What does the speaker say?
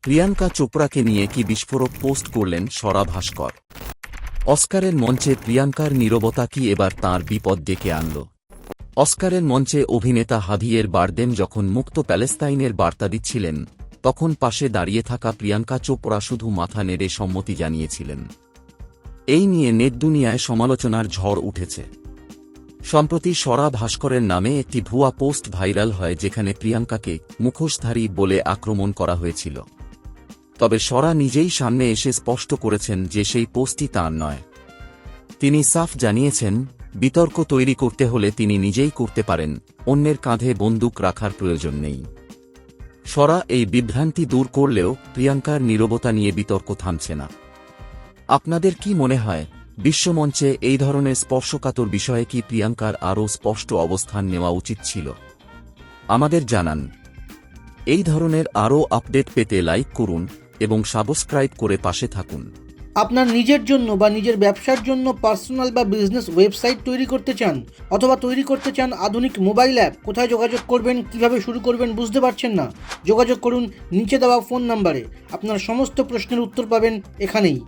প্রিয়াঙ্কা চোপড়াকে নিয়ে কি বিস্ফোরক পোস্ট করলেন স্বরা ভাস্কর। অস্কারের মঞ্চে প্রিয়াঙ্কার নীরবতা কি এবার তাঁর বিপদ ডেকে আনল। অস্কারের মঞ্চে অভিনেতা হাভিয়ের বারদেম যখন মুক্ত প্যালেস্তাইনের বার্তা দিচ্ছিলেন, তখন পাশে দাঁড়িয়ে থাকা প্রিয়াঙ্কা চোপড়া শুধু মাথা নেড়ে সম্মতি জানিয়েছিলেন। এই নিয়ে নেটদুনিয়ায় সমালোচনার ঝড় উঠেছে। সম্প্রতি স্বরা ভাস্করের নামে একটি ভুয়া পোস্ট ভাইরাল হয়, যেখানে প্রিয়াঙ্কাকে মুখোশধারী বলে আক্রমণ করা হয়েছিল। তবে স্বরা নিজেই সামনে এসে স্পষ্ট করেছেন যে সেই পোস্টটি তাঁর নয়। তিনি সাফ জানিয়েছেন, বিতর্ক তৈরি করতে হলে তিনি নিজেই করতে পারেন, অন্যের কাঁধে বন্দুক রাখার প্রয়োজন নেই। স্বরা এই বিভ্রান্তি দূর করলেও প্রিয়াঙ্কার নীরবতা নিয়ে বিতর্ক থামছে না। আপনাদের কি মনে হয়, বিশ্বমঞ্চে এই ধরনের স্পর্শকাতর বিষয়ে কি প্রিয়াঙ্কার আরও স্পষ্ট অবস্থান নেওয়া উচিত ছিল? আমাদের জানান। এই ধরনের আরও আপডেট পেতে লাইক করুন এবং সাবস্ক্রাইব করে পাশে থাকুন। আপনার নিজের জন্য বা নিজের ব্যবসার জন্য পার্সোনাল বা বিজনেস ওয়েবসাইট তৈরি করতে চান, অথবা তৈরি করতে চান আধুনিক মোবাইল অ্যাপ, কোথায় যোগাযোগ করবেন, কিভাবে শুরু করবেন বুঝতে পারছেন না? যোগাযোগ করুন নিচে দেওয়া ফোন নাম্বারে। আপনার সমস্ত প্রশ্নের উত্তর পাবেন এখানেই।